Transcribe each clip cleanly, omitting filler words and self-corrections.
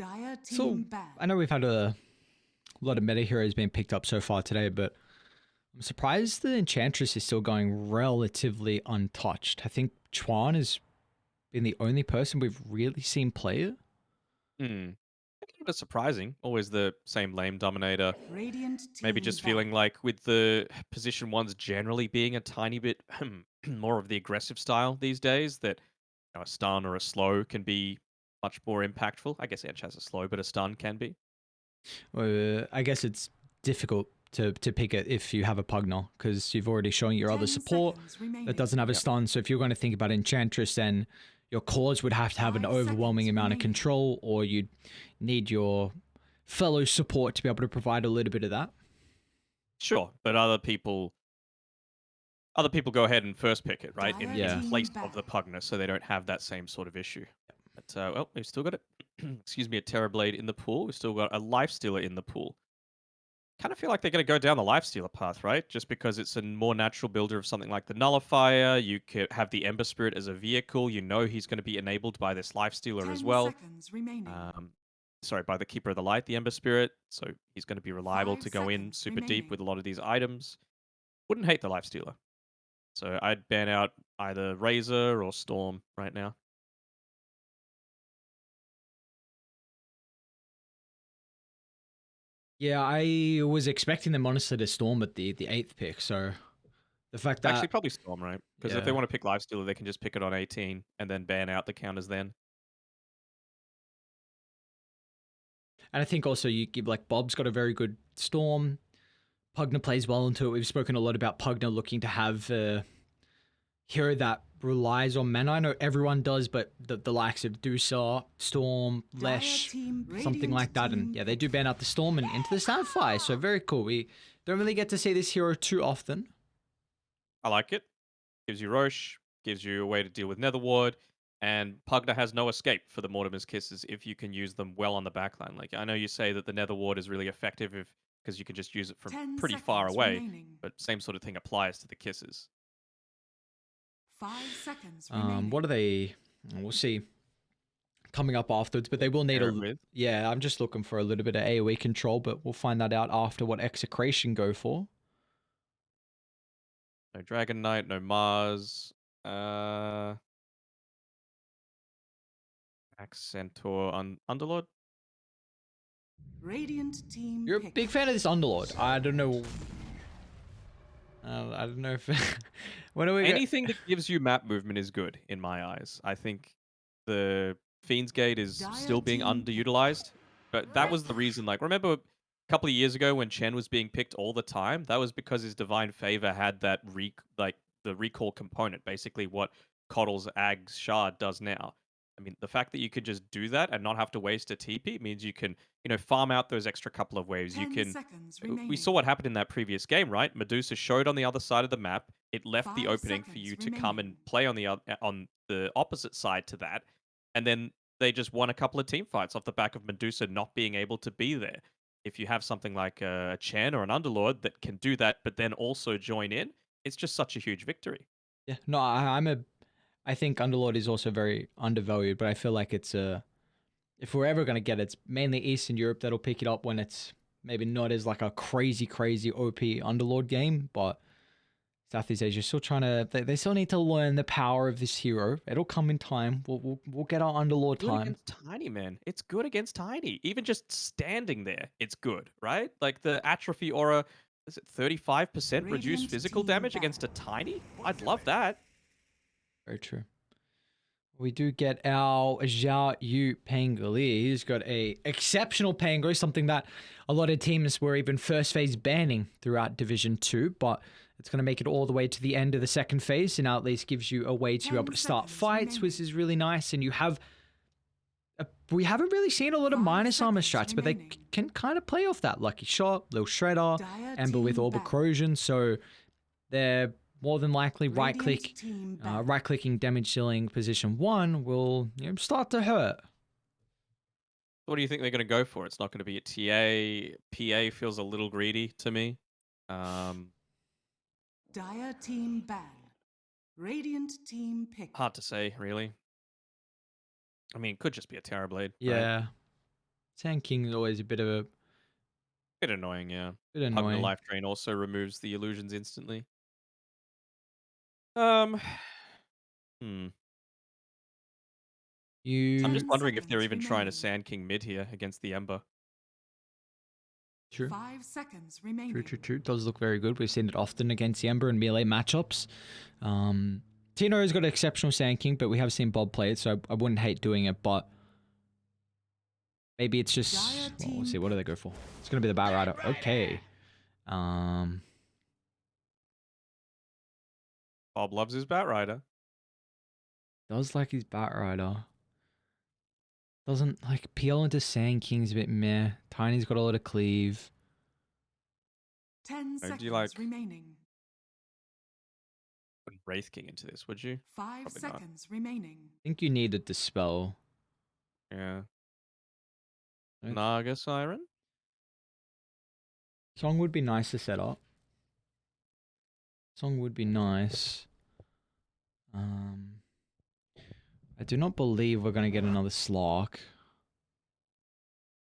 Dire So, team ban. I know we've had a lot of meta heroes being picked up so far today, but I'm surprised the Enchantress is still going relatively untouched. I think Chuan has been the only person we've really seen play it. Hmm. A little bit surprising. Always the same lame Dominator. Radiant Maybe team just ban. feeling like with the position ones generally being a tiny bit more of the aggressive style these days, that a stun or a slow can be much more impactful. I guess Ench has a slow, but a stun can be. I guess it's difficult to pick it if you have a Pugner because you've already shown your other 10 support seconds remaining. that doesn't have a Yep. stun. So if you're going to think about Enchantress, then your cores would have to have an 5 overwhelming seconds amount of remaining. control, or you'd need your fellow support to be able to provide a little bit of that. Sure, but other people go ahead and first pick it, right? In, Dire Yeah. in team place ban. of the Pugner, so they don't have that same sort of issue. But, well, we've still got it. Excuse me, a Terrorblade in the pool. We've still got a Lifestealer in the pool. Kind of feel like they're going to go down the Lifestealer path, right? Just because it's a more natural builder of something like the Nullifier. You could have the Ember Spirit as a vehicle. You know he's going to be enabled by this Lifestealer 10 as well. seconds remaining. Sorry, by the Keeper of the Light, the Ember Spirit. So he's going to be reliable 5 to go in seconds super deep remaining. with a lot of these items. Wouldn't hate the Lifestealer. So I'd ban out either Razor or Storm right now. Yeah, I was expecting them honestly to Storm at the 8th pick, so the fact that Actually, probably Storm, right? Because if they yeah. want to pick Lifestealer, they can just pick it on 18 and then ban out the counters then. And I think also you give like Bob's got a very good Storm. Pugner plays well into it. We've spoken a lot about Pugner looking to have a hero that relies on mana. I know everyone does, but the likes of Dusa, Storm, Dire Lesh, team, something Radiant like that. And team yeah, they pick. do ban out the Storm and into the Sandfire. So very cool. We don't really get to see this hero too often. I like it. Gives you Roche, gives you a way to deal with Netherward, and Pugner has no escape for the Mortimer's Kisses if you can use them well on the backline. Like, I know you say that the Netherward is really effective if because you can just use it from 10 pretty far seconds away, remaining. but same sort of thing applies to the Kisses. 5 seconds remaining. What are they? We'll see coming up afterwards, but they will need Pair a it with. yeah. I'm just looking for a little bit of AoE control, but we'll find that out after what Execration go for. No Dragon Knight, no Mars. Accentor, Underlord. Radiant team You're a pick. big fan of this Underlord. I don't know. I don't know if when are we Anything that gives you map movement is good in my eyes. I think the Fiend's Gate is Dire still being team pick. underutilized, but that was the reason. Like, remember a couple of years ago when Chen was being picked all the time? That was because his Divine Favor had that the recall component, basically what Coddle's Ag's Shard does now. I mean, the fact that you could just do that and not have to waste a TP means you can, farm out those extra couple of waves. You 10 can. seconds We remaining. saw what happened in that previous game, right? Medusa showed on the other side of the map. It left the 5 opening for seconds you to come and remaining. play on the opposite side to that, and then they just won a couple of team fights off the back of Medusa not being able to be there. If you have something like a Chen or an Underlord that can do that, but then also join in, it's just such a huge victory. Yeah, no, I think Underlord is also very undervalued, but I feel like it's if we're ever gonna get it, it's mainly Eastern Europe that'll pick it up when it's maybe not as like a crazy OP Underlord game, but Southeast Asia still trying to. They still need to learn the power of this hero. It'll come in time. We'll get our Underlord Good time. against Tiny, man. It's good against Tiny. Even just standing there, it's good, right? Like the Atrophy Aura, is it 35% reduced Radiant physical team damage ban. against a Tiny? I'd love that. Very true. We do get our Zhao Yu Pangoli. He's got a exceptional Pango, something that a lot of teams were even first phase banning throughout Division 2, but it's going to make it all the way to the end of the second phase, and now at least gives you a way to be 10 able to start seconds fights, remaining. which is really nice, and you have... we haven't really seen a lot of 5 minus armor seconds strats, but they remaining. can kind of play off that Lucky Shot, Little Shredder, Dire Ember with team Orbital ban. Corrosion, so they're more than likely Radiant team ban. right-clicking damage dealing position 1 will start to hurt. What do you think they're going to go for? It's not going to be a TA. PA feels a little greedy to me. Dire team ban. Radiant team pick. Hard to say, really. I mean, it could just be a Terrorblade, right? Yeah. Sand King is always a bit of a Bit annoying, yeah. bit Having the annoying. life drain also removes the illusions instantly. Um, hmm. I'm just 10 wondering if they're seconds even trying to remaining. Sand King mid here against the Ember. True. 5 seconds remaining. True. Does look very good. We've seen it often against the Ember in melee matchups. Tino has got an exceptional Sand King, but we have seen Bob play it, so I wouldn't hate doing it, but maybe it's just... Dire Well, we'll see. team What do they go for? It's going to be the Bat Rider. Okay. Bob loves his Bat Rider. Does like his Bat Rider. Doesn't like peel into Sand King's a bit meh. Tiny's got a lot of cleave. 10 Do seconds you like remaining. put Wraith King into this, would you? 5 Probably not. seconds remaining. I think you need a Dispel. Yeah. Right. Naga Siren? Song would be nice to set up. Song would be nice. I do not believe we're going to get another Slark.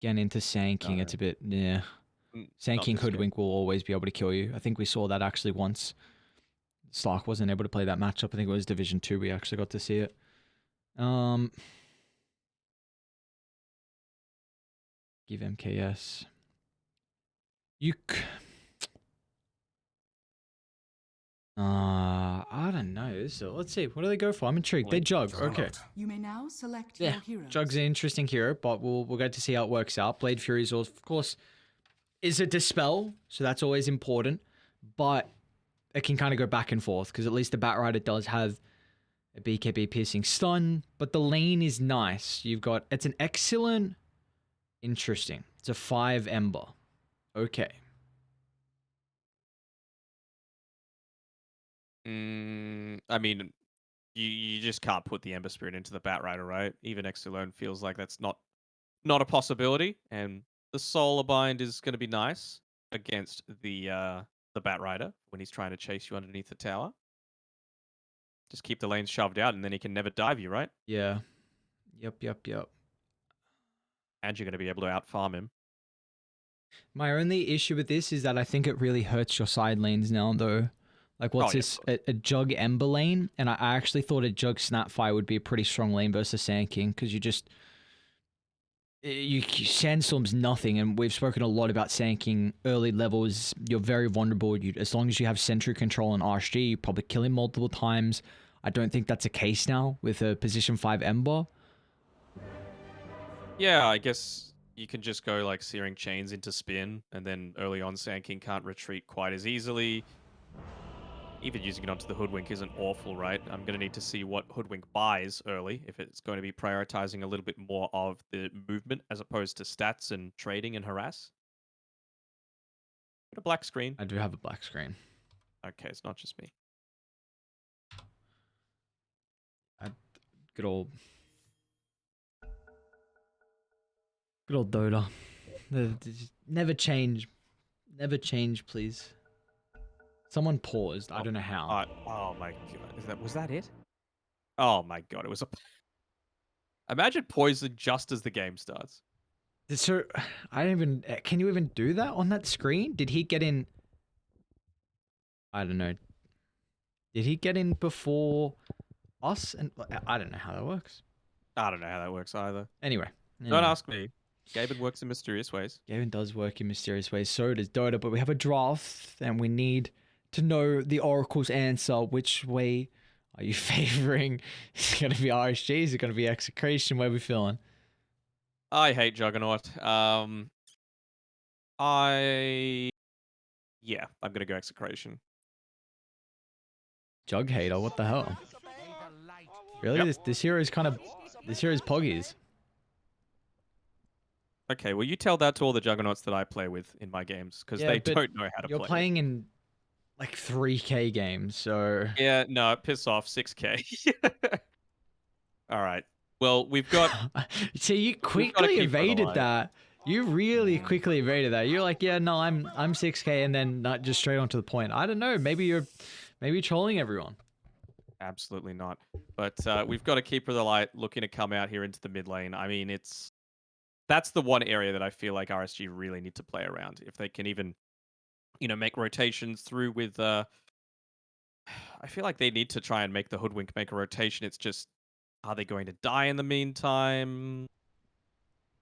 Again, into Sand King, it's a bit... Yeah. Sand Not King this game. Hoodwink will always be able to kill you. I think we saw that actually once. Slark wasn't able to play that matchup. I think it was Division 2 we actually got to see it. Give MKS. I don't know. So let's see. What do they go for? I'm intrigued. They Jug. Okay. You may now select Yeah. your heroes. Jug's an interesting hero, but we'll get to see how it works out. Blade Fury is, of course, is a Dispel, so that's always important. But it can kind of go back and forth, because at least the Bat Rider does have a BKB piercing stun, but the lane is nice. It's an excellent, interesting. It's a 5 Ember. Okay. I mean, you just can't put the Ember Spirit into the Bat Rider, right? Even X alone feels like that's not a possibility. And the Solar Bind is going to be nice against the Bat Rider when he's trying to chase you underneath the tower. Just keep the lanes shoved out, and then he can never dive you, right? Yeah. Yep. And you're going to be able to outfarm him. My only issue with this is that I think it really hurts your side lanes now, though. Like, what's this? A Jug Ember lane? And I actually thought a Jug Snapfire would be a pretty strong lane versus Sand King, because Sandstorm's nothing, and we've spoken a lot about Sand King early levels. You're very vulnerable. As long as you have Sentry Control and RSG, you probably kill him multiple times. I don't think that's a case now with a position 5 Ember. Yeah, I guess you can just go like Searing Chains into spin, and then early on Sand King can't retreat quite as easily. Even using it onto the Hoodwink isn't awful, right? I'm going to need to see what Hoodwink buys early, if it's going to be prioritizing a little bit more of the movement as opposed to stats and trading and harass. Got a black screen. I do have a black screen. Okay, it's not just me. Good old Dota. Never change. Never change, please. Someone paused. I don't know how. Oh my god. Was that it? Oh my god, it was a... Imagine poison just as the game starts. So, I don't even... Can you even do that on that screen? Did he get in... I don't know. Did he get in before us? And I don't know how that works. I don't know how that works either. Anyway. Don't ask me. Gaben works in mysterious ways. Gaben does work in mysterious ways. So does Dota. But we have a draft, and we need to know the Oracle's answer. Which way are you favoring? Is it going to be RSG? Is it going to be Execration? Where are we feeling? I hate Juggernaut. I'm going to go Execration. Jug hater, what the hell? Really? Yep. This hero is Poggies. Okay, well, you tell that to all the Juggernauts that I play with in my games, because they don't know how to play. You're playing in, like, 3K games, so... Yeah, no, piss off, 6K. All right. Well, we've got... See, you quickly evaded that. You really quickly evaded that. You're like, yeah, no, I'm 6K, and then not just straight on to the point. I don't know. Maybe you're trolling everyone. Absolutely not. But we've got a Keeper of the Light looking to come out here into the mid lane. I mean, that's the one area that I feel like RSG really need to play around. If they can even, make rotations through with I feel like they need to try and make the Hoodwink make a rotation. It's just, are they going to die in the meantime?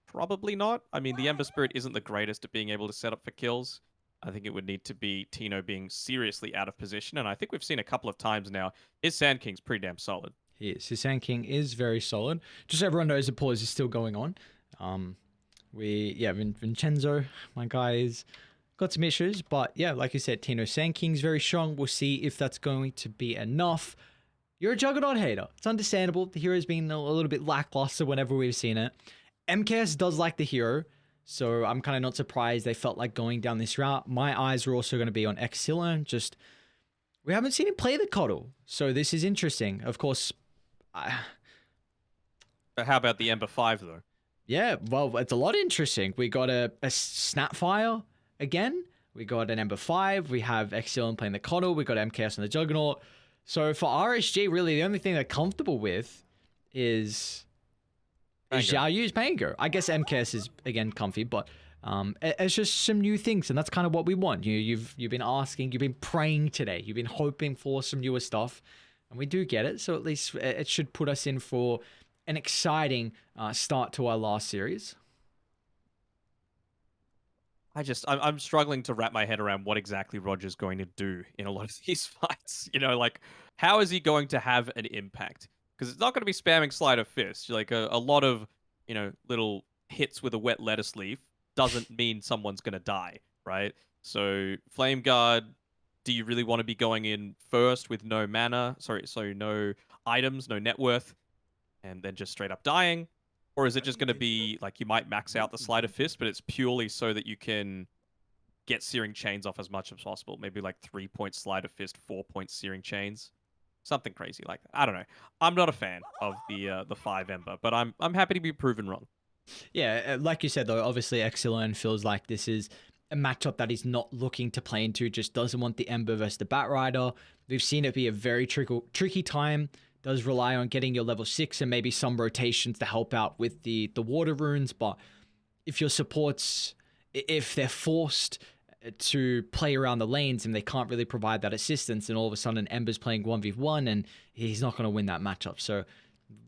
Probably not. I mean, the Ember Spirit isn't the greatest at being able to set up for kills. I think it would need to be Tino being seriously out of position, and I think we've seen a couple of times now. His Sand King's pretty damn solid. He is. His Sand King is very solid. Just so everyone knows, the pause is still going on. Vincenzo, my guy, is got some issues, but yeah, like you said, Tino Sand King's very strong. We'll see if that's going to be enough. You're a Juggernaut hater. It's understandable. The hero's been a little bit lackluster whenever we've seen it. MKS does like the hero, so I'm kind of not surprised they felt like going down this route. My eyes are also going to be on Exila. Just, we haven't seen him play the Coddle, so this is interesting. Of course, But how about the Ember 5, though? yeah, well, it's a lot interesting. We got a Snapfire again. We got an Ember 5. We have Exila playing the Coddle. We got MKS on the Juggernaut. So for RSG, really, the only thing they're comfortable with is Xiao Yu's Pango. I guess MKS is, again, comfy, but it's just some new things, and that's kind of what we want. You've been asking, you've been praying today, you've been hoping for some newer stuff, and we do get it, so at least it should put us in for an exciting start to our last series. I'm struggling to wrap my head around what exactly Roger's going to do in a lot of these fights. Like, how is he going to have an impact? Because it's not going to be spamming Sleight of Fist. Like, a lot of, little hits with a wet lettuce leaf doesn't mean someone's going to die, right? So, Flame Guard, do you really want to be going in first with no mana? So no items, no net worth, and then just straight up dying? Or is it just going to be, like, you might max out the Sleight of Fist, but it's purely so that you can get Searing Chains off as much as possible? Maybe, like, 3-point Sleight of Fist, 4-point Searing Chains. Something crazy like that. I don't know. I'm not a fan of the 5 Ember, but I'm happy to be proven wrong. Yeah, like you said, though, obviously Exilon feels like this is a matchup that he's not looking to play into, just doesn't want the Ember versus the Batrider. We've seen it be a very tricky time. Does rely on getting your level 6 and maybe some rotations to help out with the water runes, but if your supports, if they're forced to play around the lanes and they can't really provide that assistance, and all of a sudden Ember's playing 1v1 and he's not going to win that matchup. So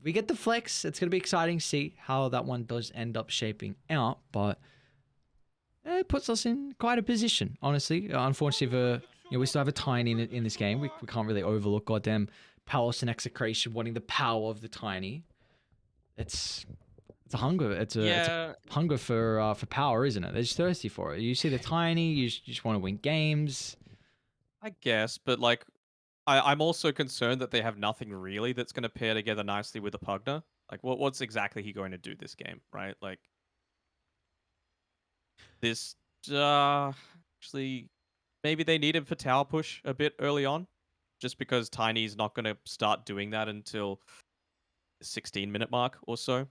we get the flex. It's going to be exciting to see how that one does end up shaping out, but it puts us in quite a position, honestly. Unfortunately, we still have a Tiny in this game. We can't really overlook goddamn Palace and Execration wanting the power of the Tiny. It's a hunger. It's a hunger for power, isn't it? They're just thirsty for it. You see the Tiny, you just want to win games. I guess, but, like, I'm also concerned that they have nothing really that's going to pair together nicely with a Pugna. Like, what's exactly he going to do this game, right? Like, this, actually, maybe they need him for tower push a bit early on, just because Tiny's not going to start doing that until the 16-minute mark or so.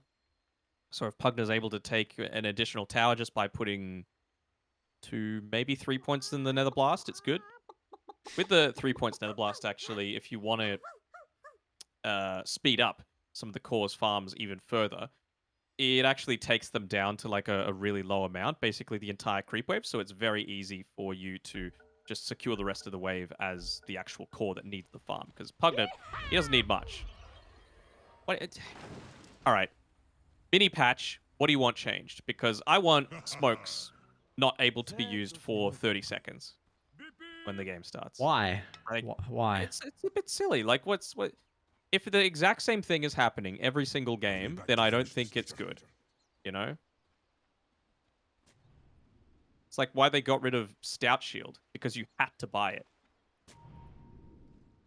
So if Pugna's able to take an additional tower just by putting 2, maybe 3 points in the Nether Blast, it's good. With the 3 points Nether Blast, actually, if you want to speed up some of the core's farms even further, it actually takes them down to, like, a really low amount, basically the entire creep wave, so it's very easy for you to just secure the rest of the wave as the actual core that needs the farm, because Pugna, he doesn't need much. Alright. Mini patch, what do you want changed? Because I want smokes not able to be used for 30 seconds when the game starts. Why? Like, Why? It's a bit silly. Like, what? If the exact same thing is happening every single game, then I don't think it's good. You know? It's like why they got rid of Stout Shield, because you had to buy it.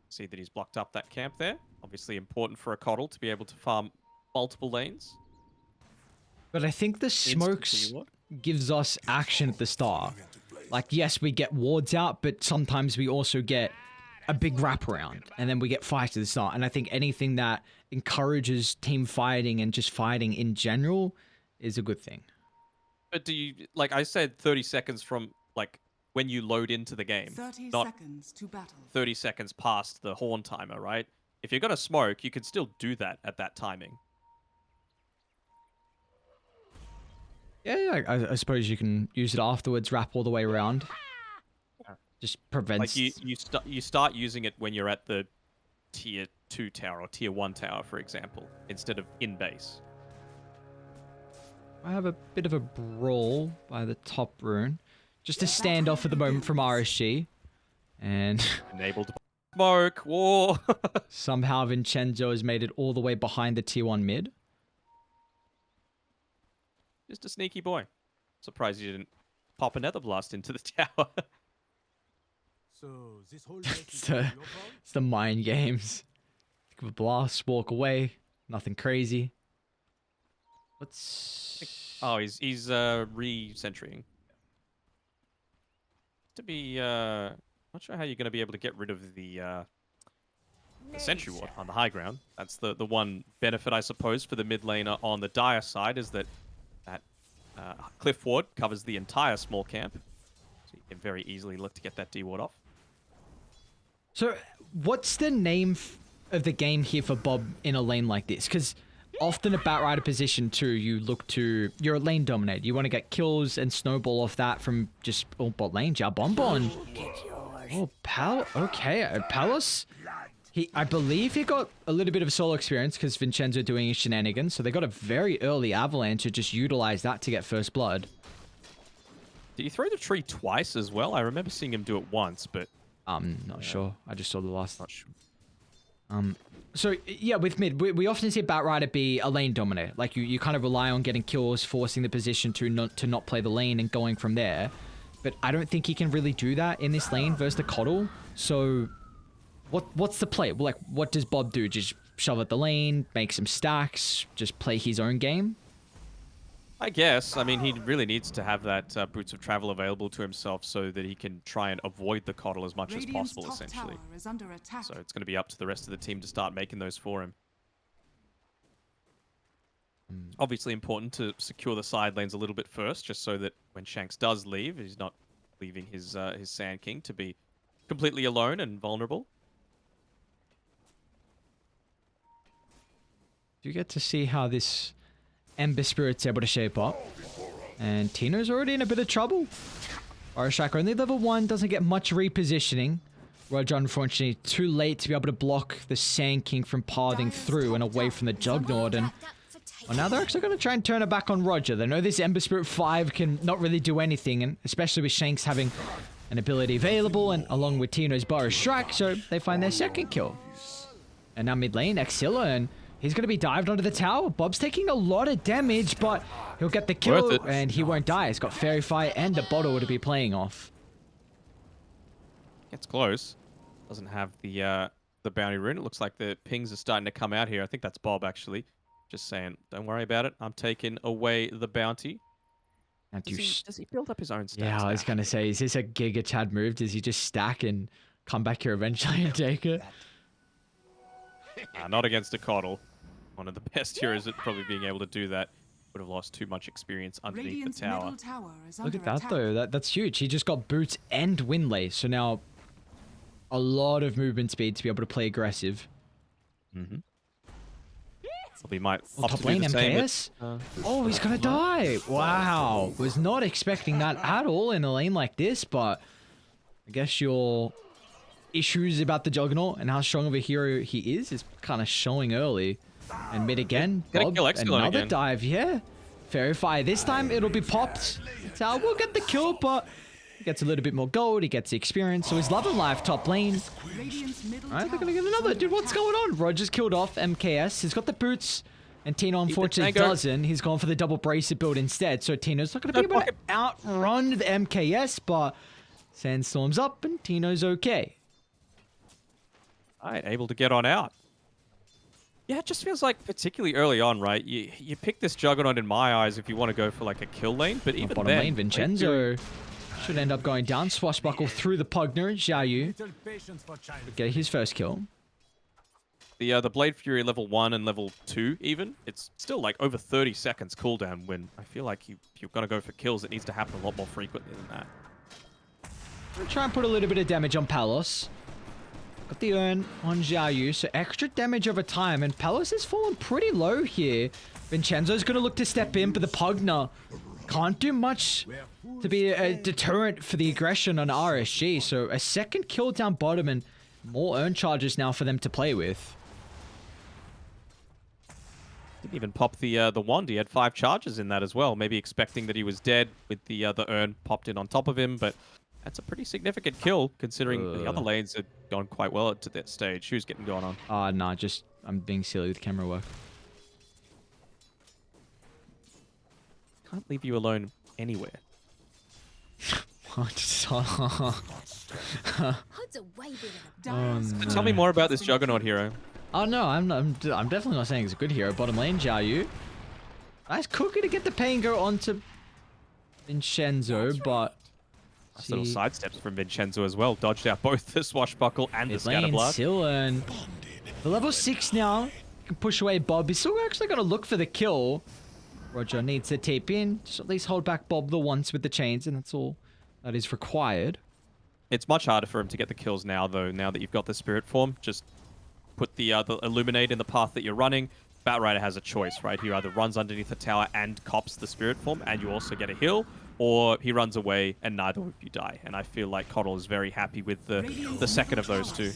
See that he's blocked up that camp there. Obviously important for a Coddle to be able to farm multiple lanes. But I think the smokes gives us action at the start. Like, yes, we get wards out, but sometimes we also get a big wraparound, and then we get fights at the start. And I think anything that encourages team fighting and just fighting in general is a good thing. But do you, like I said, 30 seconds from, like, when you load into the game. 30 not seconds to battle. 30 seconds past the horn timer, right? If you're going to smoke, you can still do that at that timing. Yeah, I suppose you can use it afterwards, wrap all the way around. Just prevents... Like you start using it when you're at the tier 2 tower or tier 1 tower, for example, instead of in base. I have a bit of a brawl by the top rune. Just a standoff at the moment from RSG. And Enabled smoke, war. somehow Vincenzo has made it all the way behind the tier 1 mid. Just a sneaky boy. Surprised you didn't pop a nether blast into the tower. So this whole It's the mind games. Give a blast, walk away. Nothing crazy. Let's... Oh, he's re-sentrying. To be not sure how you're going to be able to get rid of the sentry ward on the high ground. That's the one benefit, I suppose, for the mid laner on the dire side, is that cliff ward covers the entire small camp, so you can very easily look to get that D ward off. So, what's the name of the game here for Bob in a lane like this? Because often a Batrider position too, you're a lane dominate. You want to get kills and snowball off that from just bot lane. Ja Bonbon. Oh, okay, Palos. I believe he got a little bit of solo experience because Vincenzo doing his shenanigans. So they got a very early avalanche to just utilize that to get first blood. Did he throw the tree twice as well? I remember seeing him do it once, but I'm not sure. I just saw the last. not sure. So yeah, with mid, we often see Batrider be a lane dominator. Like you kind of rely on getting kills, forcing the position to not play the lane and going from there. But I don't think he can really do that in this lane versus the Coddle. So what's the play? Like, what does Bob do? Just shove at the lane, make some stacks, just play his own game? I guess. I mean, he really needs to have that Boots of Travel available to himself so that he can try and avoid the Coddle as much as Radiant's possible, top essentially. tower is under attack. So it's going to be up to the rest of the team to start making those for him. Obviously important to secure the side lanes a little bit first, just so that when Shanks does leave, he's not leaving his Sand King to be completely alone and vulnerable. You get to see how this Ember Spirit's able to shape up. And Tino's already in a bit of trouble. Orishak only level 1, doesn't get much repositioning. Roger, unfortunately, too late to be able to block the Sand King from pathing through and away from the Juggernaut. And well, now they're actually going to try and turn it back on Roger. They know this Ember Spirit 5 can not really do anything, and especially with Shanks having an ability available, and along with Tino's Burrow Strike, so they find their second kill. And now mid lane, Exilla, and he's going to be dived onto the tower. Bob's taking a lot of damage, but he'll get the kill, and he won't die. He's got Fairy Fire and a bottle to be playing off. Gets close. Doesn't have the bounty rune. It looks like the pings are starting to come out here. I think that's Bob, actually. Just saying, don't worry about it. I'm taking away the bounty. Does he build up his own stats? Yeah, I was going to say, is this a Giga Chad move? Does he just stack and come back here eventually and take it? Not against a Coddle. One of the best heroes at probably being able to do that. Would have lost too much experience underneath Radiant's the tower. middle tower is Look under at that, attack. though. That's huge. He just got boots and Windlay, so now a lot of movement speed to be able to play aggressive. Mm-hmm. Probably might Oh, opt top to do lane the same MKS? at, Oh, he's gonna die! Wow. Was not expecting that at all in a lane like this, but I guess your issues about the Juggernaut and how strong of a hero he is kind of showing early. And mid again, Gonna Bob, kill Excelon another again. dive, yeah. Fairy Fire. This time it'll be popped. So we'll get the kill, but he gets a little bit more gold, he gets the experience, so he's Love and Life top lane. Radiant's middle Alright, they're tower gonna get is another. under Dude, what's attack. going on? Roger's killed off MKS. He's got the boots. And Tino unfortunately tango. doesn't. He's gone for the double bracelet build instead. So Tino's not going to be able to outrun the MKS, but Sandstorm's up and Tino's okay. Alright, able to get on out. Yeah, it just feels like particularly early on, right? You pick this Juggernaut in my eyes if you want to go for like a kill lane, but even Bottom then, lane, Vincenzo should end up going down. Swashbuckle through the Pugner. Xiaoyu Little patience for child. get his first kill. the Blade Fury level 1 and level 2 even, it's still like over 30 seconds cooldown when I feel like if you're going to go for kills, it needs to happen a lot more frequently than that. We'll try and put a little bit of damage on Palos. Got the urn on Xiaoyu, so extra damage over time, and Palos has fallen pretty low here. Vincenzo's going to look to step in, but the Pugner can't do much to be a deterrent for the aggression on RSG. So a second kill down bottom and more earn charges now for them to play with. Didn't even pop the wand. He had 5 charges in that as well. Maybe expecting that he was dead with the urn popped in on top of him, but that's a pretty significant kill considering the other lanes had gone quite well to that stage. Who's getting going on? Nah, just I'm being silly with camera work. Can't leave you alone anywhere. Odds are way bigger. No. Tell me more about this Juggernaut hero. Oh no, I'm definitely not saying he's a good hero. Bottom lane, Xiao Yu. Nice cookie to get the pain go onto Vincenzo, but Nice little sidesteps from Vincenzo as well. Dodged out both the swashbuckle and the mid lane, scatterblast. Silen. The level 6 now. You can push away Bob. He's still actually going to look for the kill. Roger needs to tape in. Just at least hold back Bob the once with the chains, and that's all that is required. It's much harder for him to get the kills now, though, now that you've got the spirit form. Just put the illuminate in the path that you're running. Batrider has a choice, right? He either runs underneath the tower and cops the spirit form, and you also get a heal, or he runs away and neither of you die. And I feel like Coddle is very happy with the second of those two.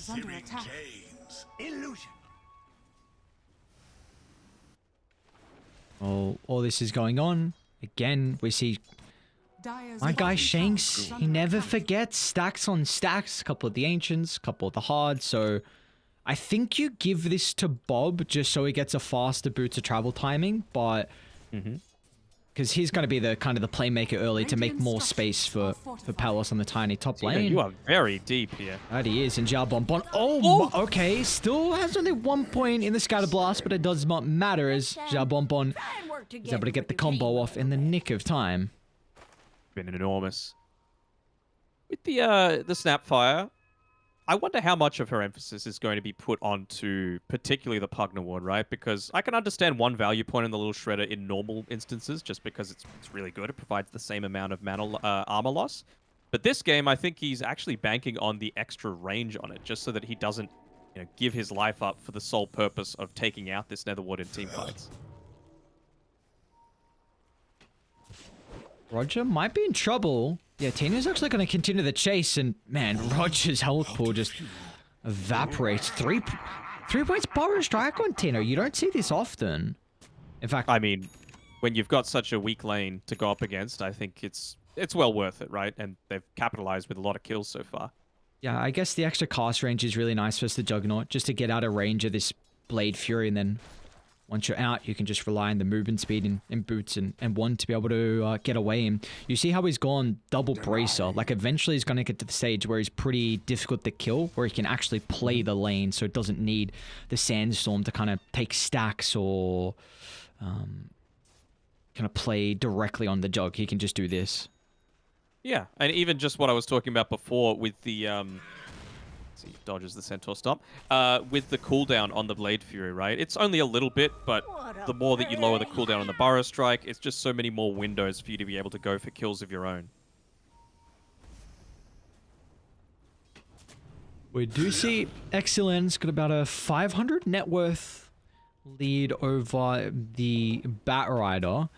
Oh, all this is going on. Again, we see my guy Shanks. He never forgets. Stacks on stacks. Couple of the ancients, couple of the hard. So I think you give this to Bob just so he gets a faster boot to travel timing, but because he's going to be the kind of the playmaker early to make more space for Palos on the tiny top lane. You are very deep here. That he is, and Xiao Bonbon. Oh, okay. Still has only 1 point in the scatter blast, but it does not matter as Xiao Bonbon is able to get the combo off in the nick of time. Been enormous. With the Snapfire, I wonder how much of her emphasis is going to be put onto particularly the Pugna Ward, right? Because I can understand one value point in the Little Shredder in normal instances, just because it's really good. It provides the same amount of mana, armor loss. But this game, I think he's actually banking on the extra range on it, just so that he doesn't, give his life up for the sole purpose of taking out this Nether Ward in team fights. Roger might be in trouble. Yeah, Tina's actually going to continue the chase, and man, Roger's health pool just evaporates. Three points power strike on Tina. You don't see this often. In fact, I mean, when you've got such a weak lane to go up against, I think it's well worth it, right? And they've capitalized with a lot of kills so far. Yeah, I guess the extra cast range is really nice for the Juggernaut, just to get out of range of this Blade Fury, and then once you're out, you can just rely on the movement speed and boots and one to be able to get away. And you see how he's gone double bracer. Like, eventually he's going to get to the stage where he's pretty difficult to kill, where he can actually play the lane, so it doesn't need the Sandstorm to kind of take stacks or kind of play directly on the Jug. He can just do this. Yeah, and even just what I was talking about before with the see, dodges the Centaur Stomp. With the cooldown on the Blade Fury, right? It's only a little bit, but the more that you lower the cooldown on the Burrow Strike, it's just so many more windows for you to be able to go for kills of your own. We do see Excellence got about a 500 net worth lead over the Batrider.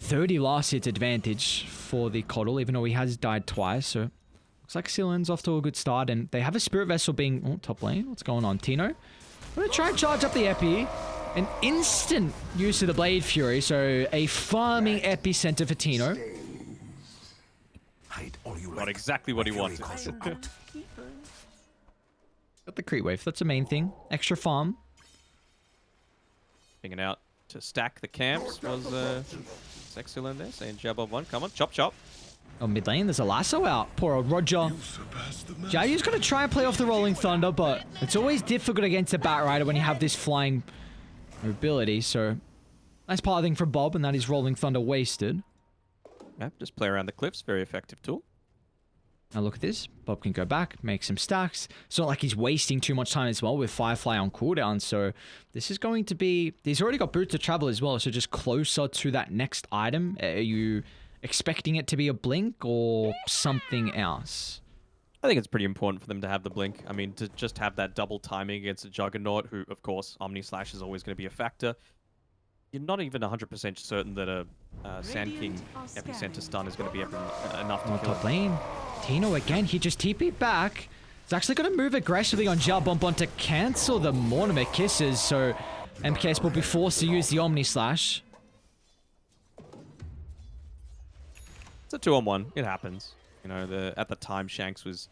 30 last hits advantage for the Coddle, even though he has died twice, so looks like Silen's off to a good start, and they have a Spirit Vessel being top lane. What's going on, Tino? I'm gonna try and charge up the Epi. An instant use of the Blade Fury, so a farming epicenter for Tino. Got exactly what he wanted. Got the creep wave, that's the main thing. Extra farm. Figuring out to stack the camps was excellent there, saying jab on one. Come on, chop chop. Oh, mid lane, there's a lasso out. Poor old Roger. Jiayu's gonna try and play off the Rolling Thunder, but it's always difficult against a Batrider when you have this flying mobility, so nice pathing from Bob, and that is Rolling Thunder wasted. Yeah, just play around the cliffs, very effective tool. Now look at this. Bob can go back, make some stacks. It's not like he's wasting too much time as well with Firefly on cooldown, so this is going to be... He's already got Boot to Travel as well, so just closer to that next item. Are you expecting it to be a blink or something else? I think it's pretty important for them to have the blink. I mean, to just have that double timing against a Juggernaut, who, of course, Omni Slash is always going to be a factor. you're not even 100% certain that a Sand King Radiant are epicenter scanning. stun is going to be enough to On kill top him. lane. Tino again, he just TP'd back. He's actually going to move aggressively on Xiaobonbon to cancel the Mortimer Kisses, so MKS will be forced to use the Omni Slash. It's a 2-on-1. It happens. You know, at the time, Shanks was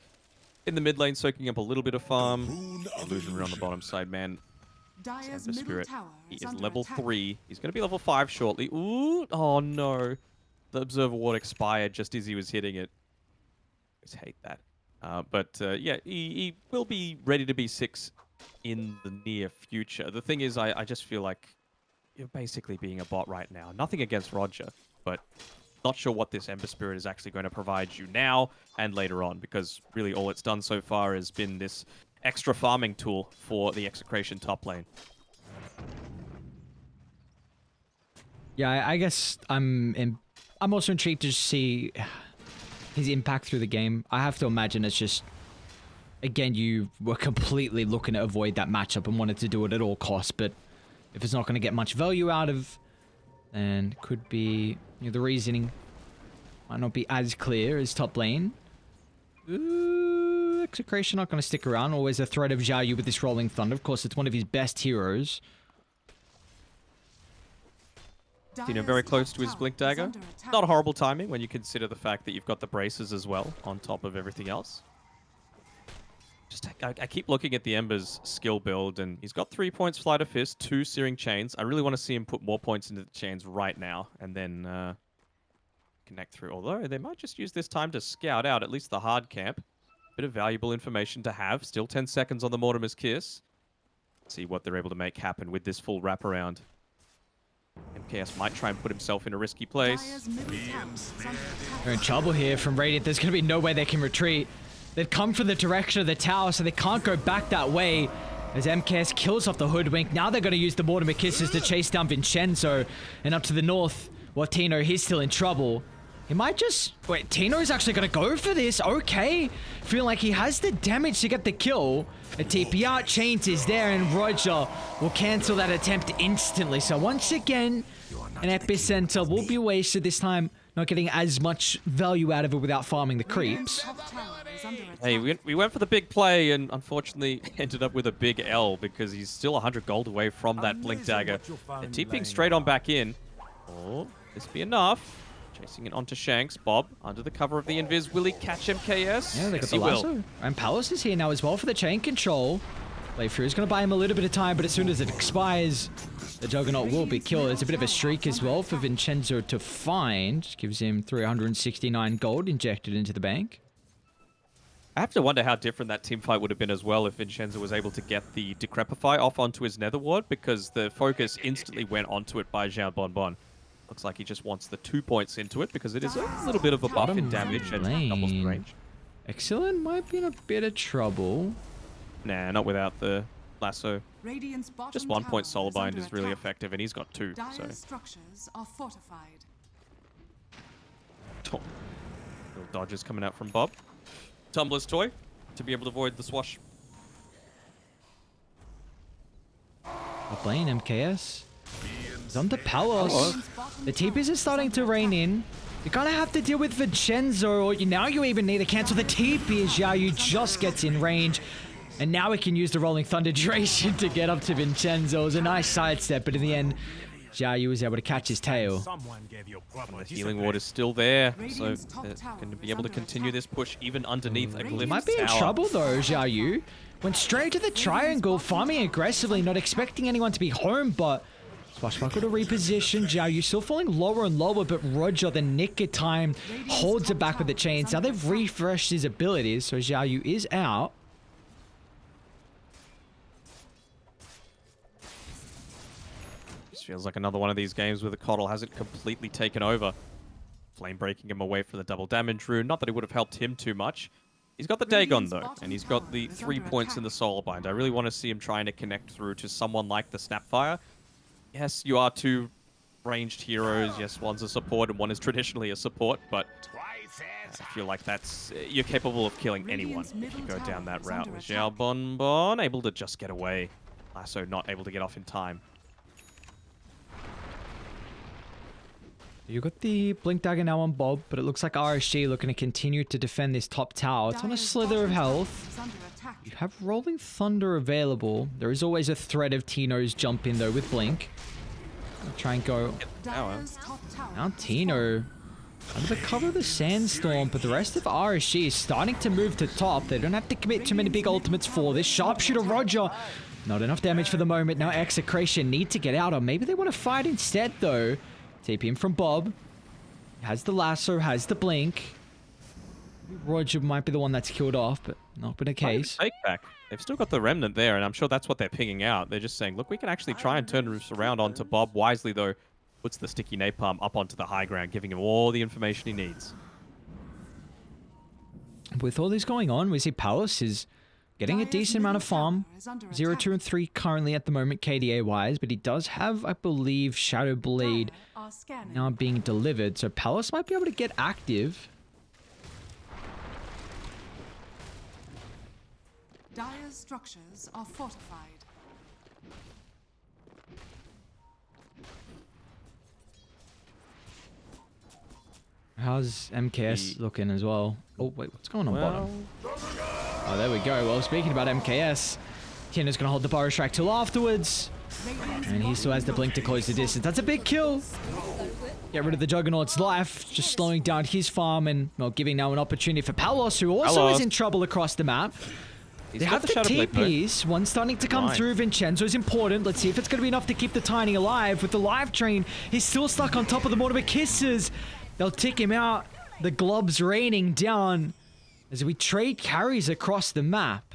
in the mid lane soaking up a little bit of farm. Illusionary on the bottom side, man. Dyer's The middle Spirit. tower He is is under level attack. 3. He's going to be level 5 shortly. Ooh, oh no. The Observer Ward expired just as he was hitting it. I just hate that. Yeah, he will be ready to be 6 in the near future. The thing is, I just feel like you're basically being a bot right now. Nothing against Roger, but not sure what this Ember Spirit is actually going to provide you now and later on, because really all it's done so far has been this extra farming tool for the Execration top lane. Yeah, I guess I'm also intrigued to see his impact through the game. I have to imagine it's just, again, you were completely looking to avoid that matchup and wanted to do it at all costs, but if it's not going to get much value out of, then could be, you know, the reasoning might not be as clear as top lane. Ooh, Execration not going to stick around. Always a threat of Xiao Yu with this Rolling Thunder. Of course, it's one of his best heroes. Dino very close to his Blink Dagger. Not horrible timing when you consider the fact that you've got the braces as well on top of everything else. I keep looking at the Ember's skill build, and he's got 3 points Flight of Fist, 2 Searing Chains. I really want to see him put more points into the chains right now, and then connect through. Although they might just use this time to scout out at least the hard camp. Bit of valuable information to have. Still 10 seconds on the Mortimer's Kiss. See what they're able to make happen with this full wraparound. MKS might try and put himself in a risky place. They're in trouble here from Radiant. There's going to be no way they can retreat. They've come from the direction of the tower, so they can't go back that way. As MKS kills off the Hoodwink, now they're going to use the Mortimer Kisses to chase down Vincenzo. And up to the north, well, Tino, he's still in trouble. He might just... Wait, Tino's actually going to go for this. Okay. Feeling like he has the damage to get the kill. A TP out, Chains is there, and Roger will cancel that attempt instantly. So once again, an Epicenter will be wasted this time. Not getting as much value out of it without farming the creeps. Hey, we went for the big play and unfortunately ended up with a big L because he's still 100 gold away from that Blink Dagger. They're TPing straight on back in. Oh, this be enough. Chasing it onto Shanks. Bob, under the cover of the Invis. Will he catch MKS? Yeah, they got Yes, the he will. lasso. And Palace is here now as well for the chain control. Playthrough is going to buy him a little bit of time, but as soon as it expires, the Juggernaut will be killed. It's a bit of a streak as well for Vincenzo to find. Gives him 369 gold injected into the bank. I have to wonder how different that team fight would have been as well if Vincenzo was able to get the Decrepify off onto his Nether Ward, because the focus instantly went onto it by Xiaobonbon. Looks like he just wants the 2 points into it because it is a little bit of a buff in damage and doubles the range. Excellent might be in a bit of trouble. Nah, not without the lasso. Just 1 point Soul Bind is really effective, and he's got 2. So Structures are fortified. little dodges coming out from Bob. Tumbler's toy to be able to avoid the swash. Playing MKS. He's under Palos. The TPs are starting to rain in. You're gonna have to deal with Vincenzo, or now you even need to cancel the TP as Xiao Yu just gets in range. And now we can use the Rolling Thunder duration to get up to Vincenzo. It was a nice sidestep, but in the end, Xiao Yu was able to catch his tail. The healing ward is still there, so they're going to be able to continue this push even underneath a glyph Might be in tower. trouble though, Xiao Yu. Went straight to the triangle, farming aggressively, not expecting anyone to be home, but Swashbuckle to reposition. Xiao Yu still falling lower and lower, but Roger, the nick of time, holds it back with the chains. Now they've refreshed his abilities, so Xiao Yu is out. This feels like another one of these games where the Coddle hasn't completely taken over. Flame breaking him away from the double damage rune. Not that it would have helped him too much. He's got the Dagon though, and he's got the 3 points in the Soul Bind. I really want to see him trying to connect through to someone like the Snapfire. Yes, you are 2 ranged heroes. Yes, one's a support and one is traditionally a support, but I feel like you're capable of killing anyone if you go down that route. With Xiaobonbon able to just get away. Lasso not able to get off in time. You got the Blink Dagger now on Bob, but it looks like RSG looking to continue to defend this top tower. It's on a Dire's slither of bottom tower health. is under attack. You have Rolling Thunder available. There is always a threat of Tino's jump in though with Blink. I'll try and go. Dire's top tower Now has Tino under the cover of the Sandstorm, but the rest of RSG is starting to move to top. They don't have to commit too many big ultimates for this. Sharpshooter Roger. Not enough damage for the moment. Now Execration need to get out, or maybe they want to fight instead though. TP him from Bob. Has the lasso, has the blink. Roger might be the one that's killed off, but not been a case. Take back. They've still got the remnant there, and I'm sure that's what they're pinging out. They're just saying, look, we can actually try and turn this around onto Bob. Wisely, though, puts the sticky napalm up onto the high ground, giving him all the information he needs. With all this going on, we see Palace is getting a Dire's decent amount of middle farm. tower is under 0, attack. 2, and 3 currently at the moment KDA-wise, but he does have, I believe, Shadow Blade Dire are scanning. now being delivered, so Palace might be able to get active. Dire's structures are fortified. How's MKS looking as well? Oh, wait, what's going on bottom? Oh, there we go. Well, speaking about MKS, Tino's going to hold the Burrow Strike till afterwards. And he still has the blink to close the distance. That's a big kill. Get rid of the Juggernaut's life, just slowing down his farm and, well, giving now an opportunity for Palos, who also is in trouble across the map. He's They got have the Shadow Blade, though. TPs. One starting to come Fine. through. Vincenzo's important. Let's see if it's going to be enough to keep the Tiny alive. With the live train, he's still stuck on top of the Mortimer Kisses. They'll tick him out. The glob's raining down as we trade carries across the map.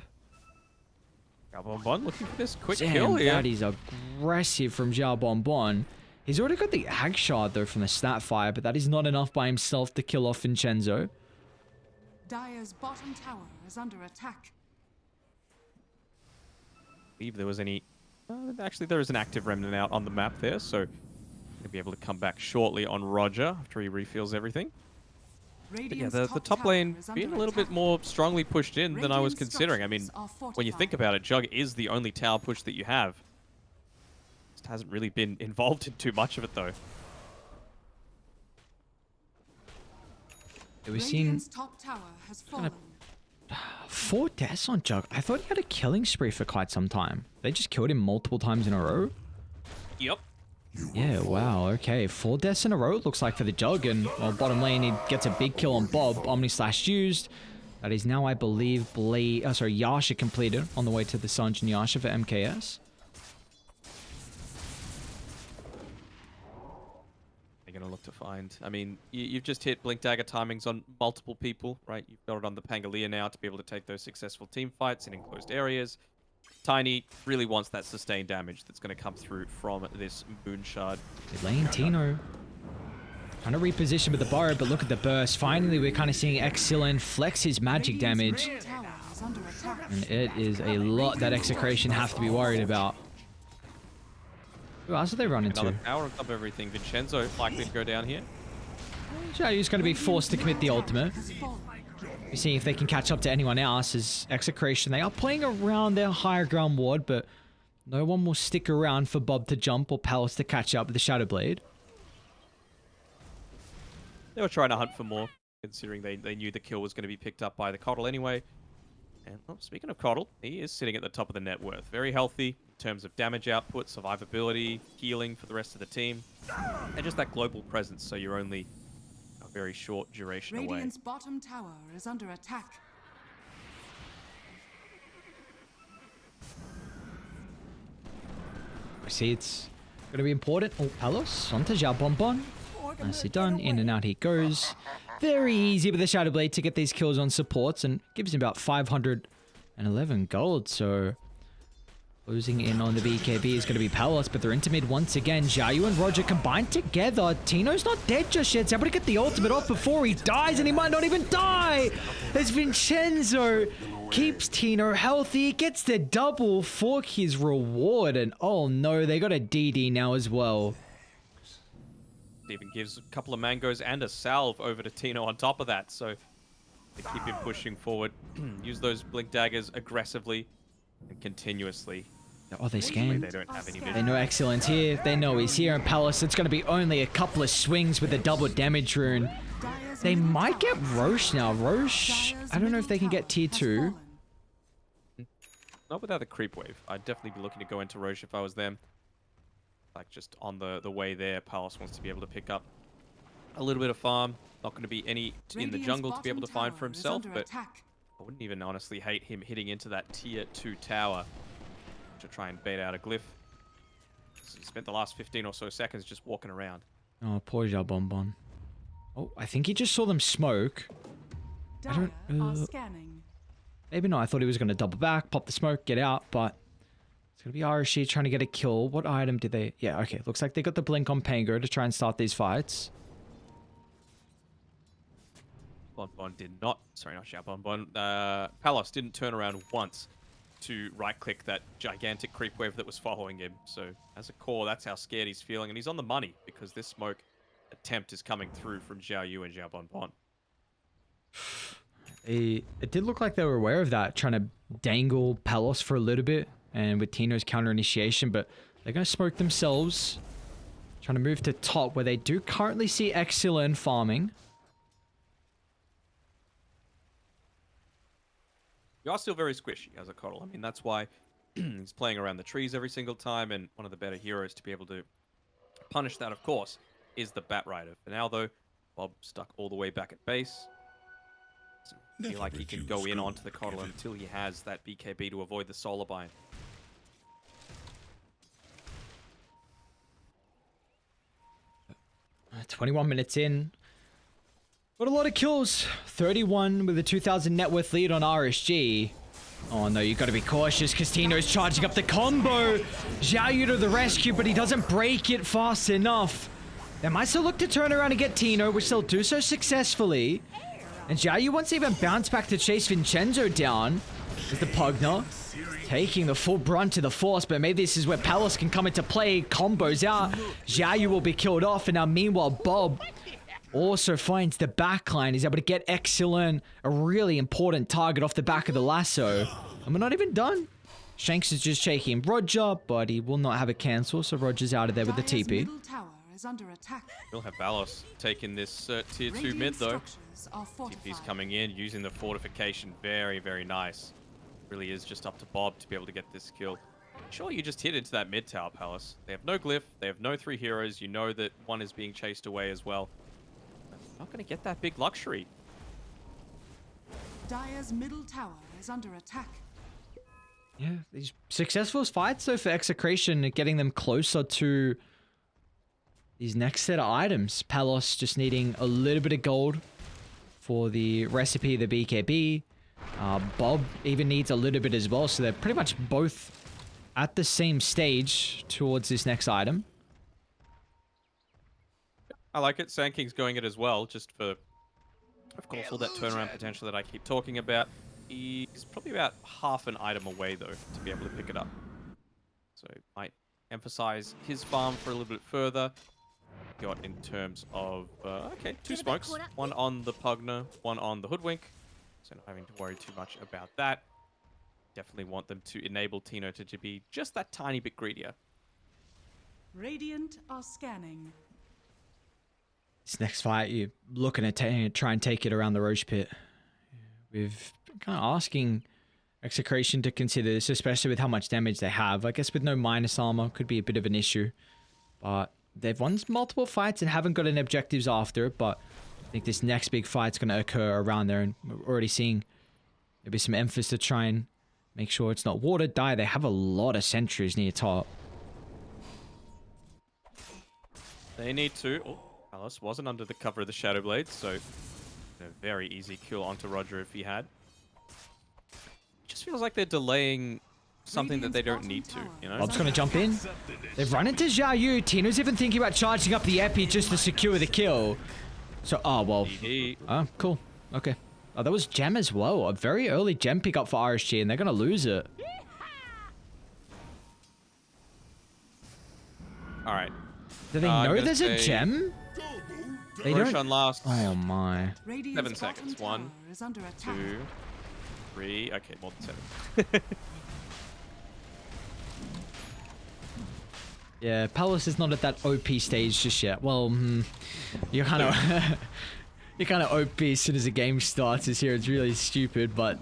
Bon looking for this quick Damn, kill here. that is aggressive from Zhao Bonbon. He's already got the Ag Shard, though, from the Snapfire, but that is not enough by himself to kill off Vincenzo. Dire's bottom tower is under attack. Believe there was any... actually, there is an active remnant out on the map there, so he'll be able to come back shortly on Roger after he refills everything. But yeah, Radiant's the top tower lane is under being a little attack. bit more strongly pushed in than I was Radiant's considering. I mean, structures are when you think fortified. about it, Jug is the only tower push that you have. Just hasn't really been involved in too much of it, though. We've seen Radiant's top tower has fallen. 4 deaths on Jug. I thought he had a killing spree for quite some time. They just killed him multiple times in a row. Yep. Yeah, wow, okay. 4 deaths in a row, it looks like, for the Jug. And, well, bottom lane, he gets a big kill on Bob. Omni Slash used. That is now, I believe, Yasha completed on the way to the Sanj and Yasha for MKS. They're going to look to find... I mean, you've just hit Blink Dagger timings on multiple people, right? You've got it on the Pangalia now to be able to take those successful team fights in enclosed areas. Tiny really wants that sustained damage that's going to come through from this Moon Shard. Mid lane, Tino. Trying to reposition with the Burrow, but look at the burst. Finally, we're kind of seeing Exilin flex his magic damage. Radiant's middle tower is under attack. And it is a lot that Execration have to be worried about. Who else do they run into? Another tower on top of everything. Vincenzo likely to go down here. Xiaoyu's going to be forced to commit the ultimate. Has fallen. We're seeing if they can catch up to anyone else as Execration. They are playing around their higher ground ward, but no one will stick around for Bob to jump or Palace to catch up with the Shadow Blade. They were trying to hunt for more, considering they knew the kill was going to be picked up by the Coddle anyway. And well, speaking of Coddle, he is sitting at the top of the net worth. Very healthy in terms of damage output, survivability, healing for the rest of the team. And just that global presence, so you're only a very short duration away. Radiant's bottom tower is under attack. We see it's going to be important. Oh, Palos onto Zhao Bonbon. Nicely done. In and out he goes. Very easy with the Shadow Blade to get these kills on supports and gives him about 511 gold. So losing in on the BKB is going to be Palos, but they're into mid once again. Xiaoyu and Roger combined together. Tino's not dead just yet. So able to get the ultimate off before he dies, and he might not even die. As Vincenzo keeps Tino healthy, gets the double for his reward. And oh no, they got a DD now as well. Even gives a couple of mangoes and a salve over to Tino on top of that, so they keep him pushing forward. Use those blink daggers aggressively and continuously Oh, they They scanned. don't have any They vision. know Excellent's here. They know he's here in Palace. It's going to be only a couple of swings with the double damage rune. Dire's They middle might get tower is Roche now. under Roche, Dire's I don't know if middle they can get tower tier has 2. fallen. Not without the creep wave. I'd definitely be looking to go into Roche if I was them. Like, just on the way there, Palace wants to be able to pick up a little bit of farm. Not going to be any in the Radiant's jungle to be able to bottom find for tower is himself, under but attack. I wouldn't even honestly hate him hitting into that tier 2 tower to try and bait out a glyph. So he spent the last 15 or so seconds just walking around. Oh, poor Bonbon. Oh, I think he just saw them smoke. Dire don't, are scanning. Maybe not. I thought he was going to double back, pop the smoke, get out, but it's going to be RSG trying to get a kill. What item did they... Yeah, okay. Looks like they got the blink on Pango to try and start these fights. Bonbon did not... Sorry, not Xiao Bonbon. Palos didn't turn around once to right-click that gigantic creep wave that was following him. So, as a core, that's how scared he's feeling. And he's on the money because this smoke attempt is coming through from Xiao Yu and Xiao Bonbon. It did look like they were aware of that, trying to dangle Palos for a little bit, and with Tino's counter initiation, but they're going to smoke themselves. Trying to move to top, where they do currently see Excellent farming. You are still very squishy as a Coddle. I mean, that's why he's playing around the trees every single time, and one of the better heroes to be able to punish that, of course, is the Bat Rider. For now, though, Bob stuck all the way back at base. Doesn't feel like he can go in onto the Coddle until he has that BKB to avoid the Solar Bind. Uh, 21 minutes in. Got a lot of kills. 31 with a 2,000 net worth lead on RSG. Oh no, you gotta be cautious because Tino's charging up the combo. Xiao Yu to the rescue, but he doesn't break it fast enough. They might still look to turn around and get Tino, which they'll do so successfully. And Xiao Yu wants to even bounce back to chase Vincenzo down. With the Pugner taking the full brunt to the force, but maybe this is where Palace can come into play. Combos out. Xiao Yu will be killed off, and now meanwhile Bob also finds the backline. He's able to get Excellent, a really important target off the back of the lasso. And we're not even done. Shanks is just shaking Roger, but he will not have a cancel, so Roger's out of there with the Dire's TP. middle tower is under attack. We'll have Valos taking this tier 2 Radiant mid, though. structures are TP's fortified. coming in, using the fortification. Very, very nice. Really is just up to Bob to be able to get this kill. Sure, you just hit into that mid tower, Palace. They have no glyph. They have no 3 heroes. You know that one is being chased away as well. Not going to get that big luxury. Dire's middle tower is under attack. Yeah, these successful fights though for Execration, getting them closer to these next set of items. Palos just needing a little bit of gold for the recipe, the BKB. Bob even needs a little bit as well, so they're pretty much both at the same stage towards this next item. I like it. Sand King's going it as well, just for, of course, all that turnaround potential that I keep talking about. He's probably about half an item away, though, to be able to pick it up. So might emphasize his farm for a little bit further. Got in terms of, okay, 2 smokes. One on the Pugner, one on the Hoodwink. So not having to worry too much about that. Definitely want them to enable Tino to be just that tiny bit greedier. Radiant are scanning. This next fight, you're looking at try and take it around the Roche pit. We've been kind of asking Execration to consider this, especially with how much damage they have. I guess with no minus armor could be a bit of an issue. But they've won multiple fights and haven't got any objectives after it. But I think this next big fight's going to occur around there. And we're already seeing maybe some emphasis to try and make sure it's not watered. They have a lot of sentries near top. They need to. Oh, Alice wasn't under the cover of the Shadow Blade, so a very easy kill onto Roger if he had. It just feels like they're delaying something that they don't need to, you know? Bob's going to jump in. They've run into Xiao Yu. Tino's even thinking about charging up the Epi just to secure the kill. So, oh, well. Oh, cool. Okay. Oh, that was gem as well. A very early gem pickup for RSG, and they're going to lose it. All right. Do they know there's a gem? They don't. On last. Oh my. 7 seconds. 1, Is under attack. 2, 3. Okay, more than 7. Yeah, Palace is not at that OP stage just yet. Well, you're kind of you're kind of OP as soon as the game starts. This here, it's really stupid, but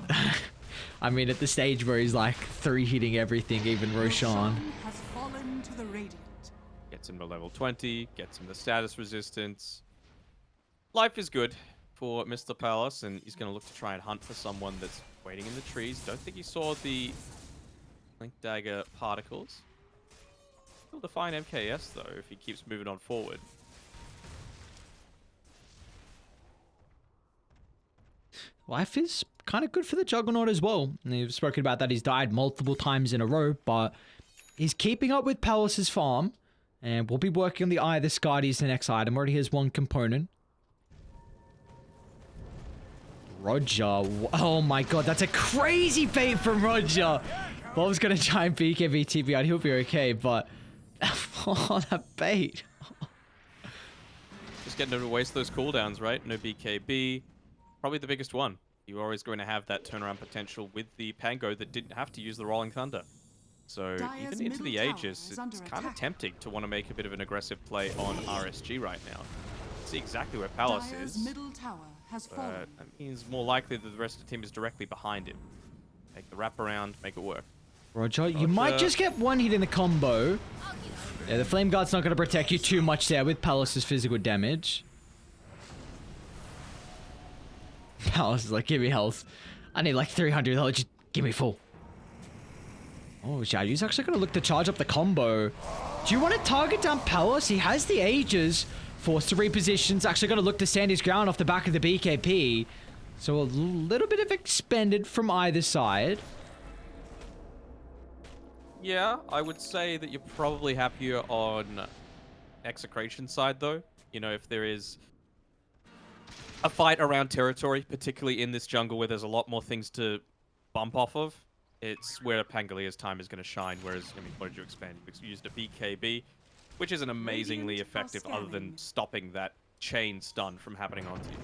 I mean, at the stage where he's like 3-hitting everything, even Roshan. Has fallen to the Radiant. Gets him to level 20, gets him the status resistance. Life is good for Mr. Palace, and he's going to look to try and hunt for someone that's waiting in the trees. Don't think he saw the Link Dagger particles. He'll define MKS, though, if he keeps moving on forward. Life is kind of good for the Juggernaut as well. And you've spoken about that. He's died multiple times in a row, but he's keeping up with Palace's farm. And we'll be working on the Eye of the Scardy's the next item. Already has one component. Roger. Oh my god, that's a crazy bait from Roger. Bob's gonna try and BKB TB out. He'll be okay, but... oh, that bait. Just getting to waste those cooldowns, right? No BKB. Probably the biggest one. You're always going to have that turnaround potential with the Pango that didn't have to use the Rolling Thunder. So Dire's even into the middle tower Aegis, is it's under kind of attack. tempting to want to make a bit of an aggressive play on RSG right now. See exactly where Palace Dire's is. middle tower has But fallen. that means more likely that the rest of the team is directly behind him. Make the wrap around, make it work. Roger, you might just get one hit in the combo. Yeah, the Flame Guard's not going to protect you too much there with Palace's physical damage. Palace is like, give me health. I need like 300 health, just give me full. Oh, Xiaoyu's actually going to look to charge up the combo. Do you want to target down Palace? He has the Aegis. Forced to repositions. Actually going to look to stand his ground off the back of the BKP. So a little bit of expended from either side. Yeah, I would say that you're probably happier on Execration side, though. You know, if there is a fight around territory, particularly in this jungle where there's a lot more things to bump off of, it's where Pangolia's time is going to shine. Whereas, I mean, what did you expand? You used a BKB, which isn't amazingly Radiant are effective other than scanning. stopping that chain stun from happening onto you.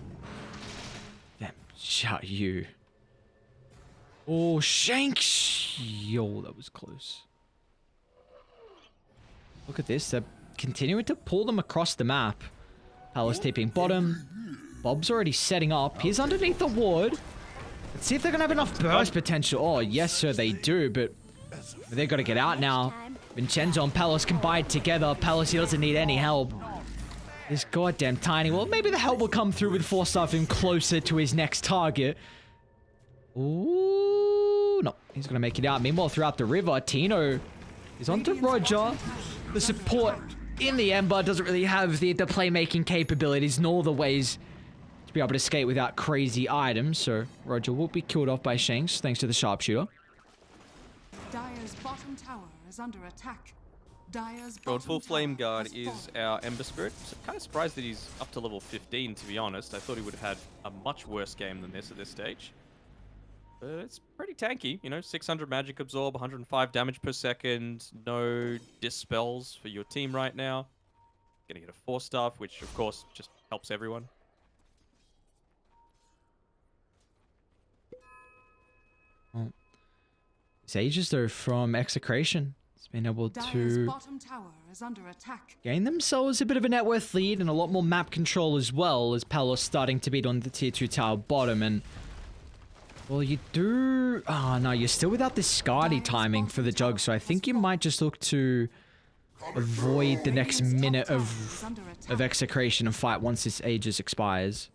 Damn, Xiaoyu. Oh, Shanks. Yo, that was close. Look at this. They're continuing to pull them across the map. Palace taping bottom. Bob's already setting up. He's underneath the ward. Let's see if they're going to have enough burst potential. Oh, yes, sir, they do, but they've got to get out now. Vincenzo and Palace combined together. Palace, he doesn't need any help. This goddamn tiny. Well, maybe the help will come through with 4-star him closer to his next target. Ooh, no. He's going to make it out. Meanwhile, throughout the river, Tino is onto Roger. The support in the Ember doesn't really have the playmaking capabilities nor the ways to be able to skate without crazy items. So Roger will be killed off by Shanks thanks to the sharpshooter. Dire's bottom tower is under attack. Dire's Going bottom full Flame tower Guard has is fallen. our Ember Spirit. So kind of surprised that he's up to level 15, to be honest. I thought he would have had a much worse game than this at this stage. But it's pretty tanky, you know, 600 magic absorb, 105 damage per second, no dispels for your team right now. Gonna get a 4-star, which of course just helps everyone. Well, Sages though from Execration has been able Dire's to bottom tower is under attack. gain themselves a bit of a net worth lead and a lot more map control as well, as Palace starting to beat on the tier 2 tower bottom. And well, you do... oh no, you're still without this Scardy timing for the Jug, so I think you might just look to avoid the next minute of Execration and fight once this Aegis expires.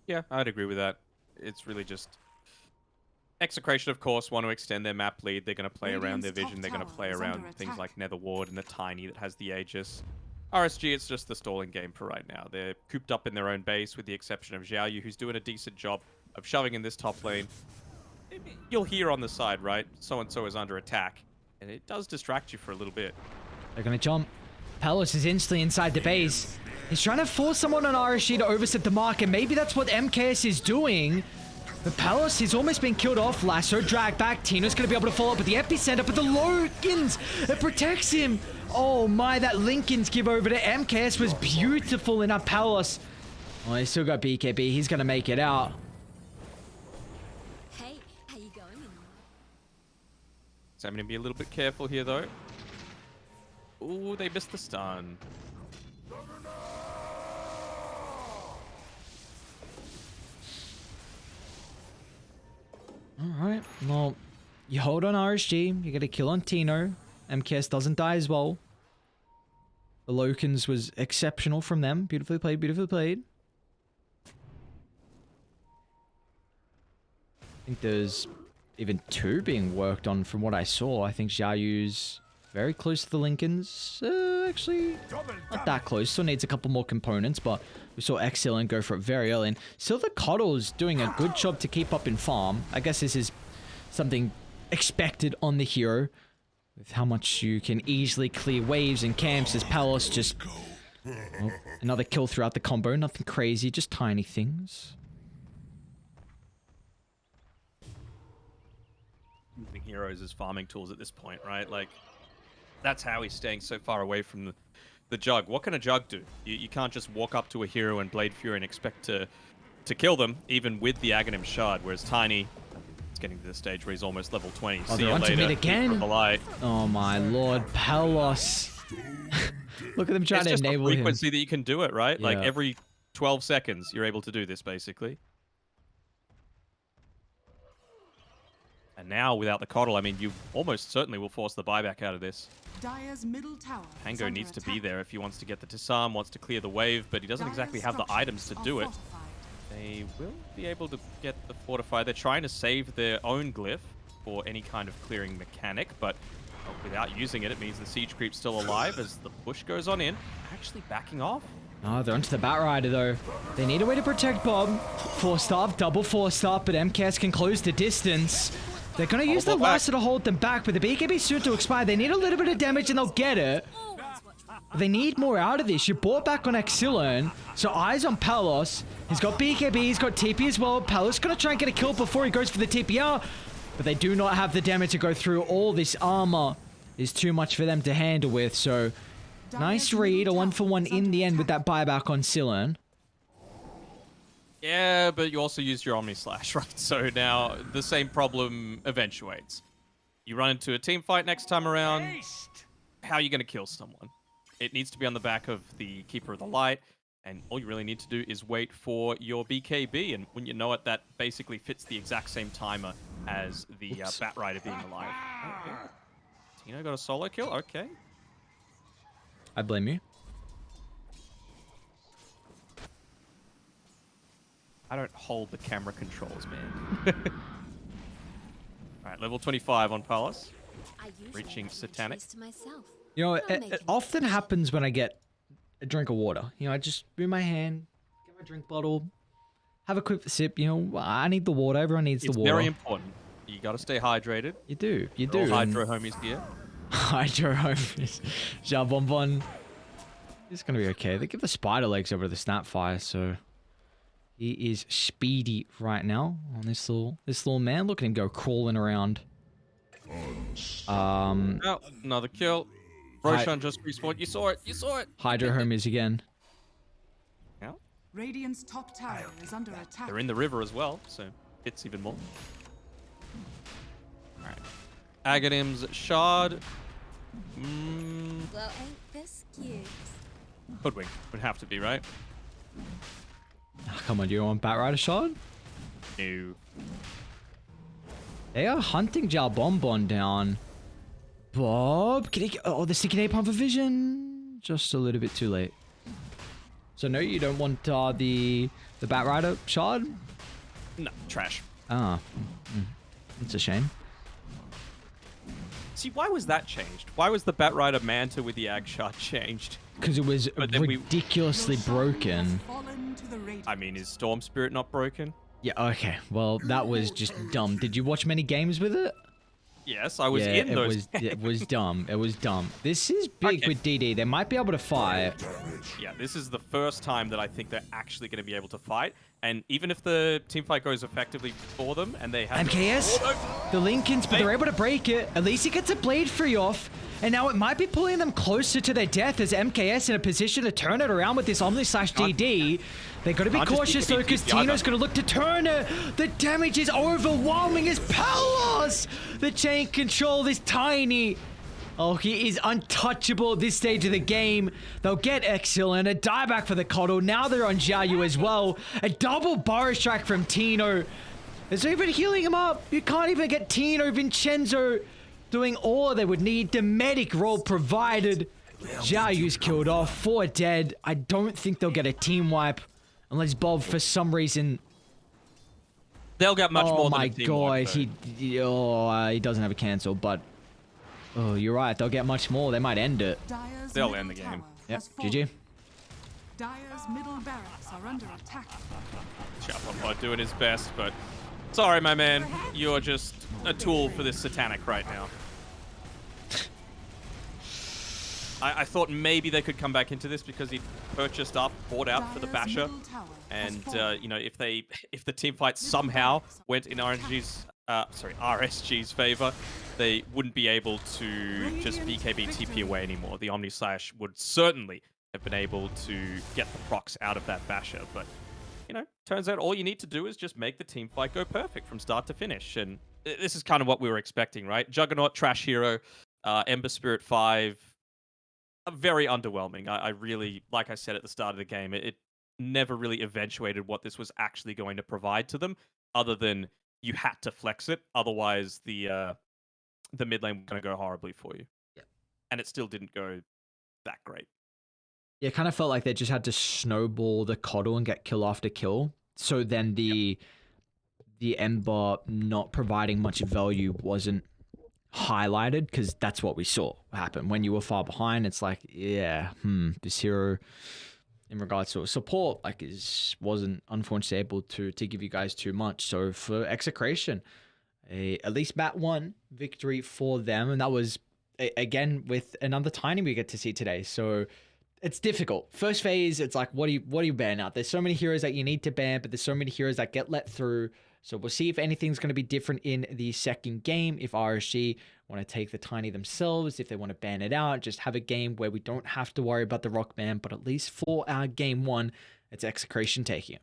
Yeah, I'd agree with that. It's really just... Execration, of course, want to extend their map lead. They're going to play around their Radiant's top vision. They're going to tower play is around under things attack. like Nether Ward and the Tiny that has the Aegis. RSG, it's just the stalling game for right now. They're cooped up in their own base, with the exception of Xiaoyu, who's doing a decent job of shoving in this top lane. You'll hear on the side, right? So-and-so is under attack. And it does distract you for a little bit. They're gonna jump. Palace is instantly inside the base. He's trying to force someone on RSG to overset the mark, and maybe that's what MKS is doing. But Palace, he's almost been killed off. Lasso drag back. Tino's gonna be able to follow up with the epicenter, but the Lincolns, it protects him. Oh my, that Lincoln's give over to MKS was beautiful in our Palace. Oh, he's still got BKB. He's gonna make it out. Hey, how you going? So I'm going to be a little bit careful here, though. Ooh, they missed the stun. Alright, well, you hold on RSG, you get a kill on Tino. MKS doesn't die as well. The Lokins was exceptional from them. Beautifully played, beautifully played. I think there's even 2 being worked on from what I saw. I think Xiaoyu's very close to the Lincolns. Actually, not that close. Still needs a couple more components, but we saw Excellent go for it very early. And still the Coddle's doing a good job to keep up in farm. I guess this is something expected on the hero. With how much you can easily clear waves and camps as Palos just... Well, another kill throughout the combo. Nothing crazy, just tiny things. Using heroes as farming tools at this point, right? Like, that's how he's staying so far away from the Jug. What can a Jug do? You can't just walk up to a hero and Blade Fury and expect to kill them, even with the Aghanim Shard, whereas Tiny... getting to the stage where he's almost level 20. Oh, See they're you onto later. mid again. The light. Oh my lord, Palos. Look at them trying It's to just enable a him. frequency that you can do it, right? Like Yeah. every 12 seconds, you're able to do this, basically. And now, without the Coddle, I mean, you almost certainly will force the buyback out of this. Dire's middle tower. is Pango under needs to be attack. there if he wants to get the disarm, wants to clear the wave, but he doesn't Dire's exactly have the items to structures do are it. fortified. They will be able to get the Fortify. They're trying to save their own glyph for any kind of clearing mechanic, but without using it, it means the siege creep's still alive as the push goes on in. Actually backing off. Oh, they're onto the Batrider though. They need a way to protect Bob. 4-star, double 4-star, but MKS can close the distance. They're gonna use the Lasso to hold them back, but the BKB's soon to expire. They need a little bit of damage and they'll get it. They need more out of this. You bought back on Exilern, so eyes on Palos. He's got BKB, he's got TP as well. Palos gonna try and get a kill before he goes for the TPR, but they do not have the damage to go through. All this armor is too much for them to handle with, so nice read, a 1-for-1 in the end with that buyback on Silern. Yeah, but you also used your Omni Slash, right? So now the same problem eventuates. You run into a team fight next time around. How are you going to kill someone? It needs to be on the back of the Keeper of the Light, and all you really need to do is wait for your BKB, and when you know it, that basically fits the exact same timer as the Batrider being alive. Okay. Tino got a solo kill? Okay. I blame you. I don't hold the camera controls, man. Alright, level 25 on Palos. Reaching Satanic. You know, it often happens when I get a drink of water. You know, I just move my hand, get my drink bottle, have a quick sip. You know, I need the water. Everyone needs the water. It's very important. You got to stay hydrated. You do. You do. All Hydro homies here. Hydro homies. Xiaobonbon. It's going to be okay. They give the spider legs over the Snapfire, so... He is speedy right now on this little man. Look at him go crawling around. Oh, another kill. Roshan just respawned. You saw it. You saw it. Hydro homies again. Yeah. Radiant's top tower is under attack. They're in the river as well, so it's even more. Alright. Aghanim's Shard. Well, ain't this cute? Hoodwink would have to be, right? Oh, come on, do you want Batrider Shard? No. They are hunting Xiaobonbon down. Bob, can he get... Oh, the sticky pump for vision. Just a little bit too late. So no, you don't want the Batrider Shard? No, trash. Ah. It's a shame. See, why was that changed? Why was the Batrider Manta with the Ag Shard changed? Because it was But then ridiculously broken. I mean, is Storm Spirit not broken? Yeah, okay. Well, that was just dumb. Did you watch many games with it? Yes, I was in those. It was dumb. It was dumb. This is big Okay. with DD. They might be able to fight. Yeah, this is the first time that I think they're actually going to be able to fight. And even if the team fight goes effectively for them and they have... MKS, the Lincolns, but they're able to break it. At least he gets a blade free off. And now it might be pulling them closer to their death as MKS in a position to turn it around with this Omni/DD. They got to be Can't just cautious though, because BKB either. Tino's going to look to turn it. The damage is overwhelming as Palos. The chain control is tiny. Oh, he is untouchable at this stage of the game. They'll get excellent. A dieback for the Coddle. Now they're on Xiaoyu as well. A double burrow strike from Tino. Is even healing him up. You can't even get Tino. Vincenzo doing all they would need. The medic role provided. Xiaoyu's killed off. 4 dead. I don't think they'll get a team wipe. Unless Bob, for some reason... They'll get much more than a team wipe, he doesn't have a cancel, but... Oh, you're right. They'll get much more. They might end it. Dire's They'll middle end the game. tower Yep, has fallen. GG. Dire's middle barracks are under attack. Chopper doing his best, but sorry, my man. You're just a tool for this Satanic right now. I thought maybe they could come back into this because he purchased up, bought out for the Dire's Basher. middle tower has And, fallen. you know, if the team fight somehow went in RSG's favor, they wouldn't be able to just BKB TP away anymore. The Omni Slash would certainly have been able to get the procs out of that Basher. But, you know, turns out all you need to do is just make the team fight go perfect from start to finish. And this is kind of what we were expecting, right? Juggernaut, Trash Hero, Ember Spirit 5, very underwhelming. I really, like I said at the start of the game, it never really eventuated what this was actually going to provide to them, other than you had to flex it, otherwise the mid lane was going to go horribly for you. Yeah. And it still didn't go that great. Yeah, it kind of felt like they just had to snowball the Coddle and get kill after kill. So then the Ember not providing much value wasn't highlighted, because that's what we saw happen. When you were far behind, it's like, yeah, this hero, in regards to support, like, wasn't unfortunately able to give you guys too much. So for Execration, at least bat 1 victory for them, and that was again with another Tiny we get to see today. So it's difficult. First phase, it's like, what do you ban out? There's so many heroes that you need to ban, but there's so many heroes that get let through. So we'll see if anything's going to be different in the second game. If RSG want to take the Tiny themselves, if they want to ban it out, just have a game where we don't have to worry about the rock ban. But at least for our game 1, it's Execration taking it.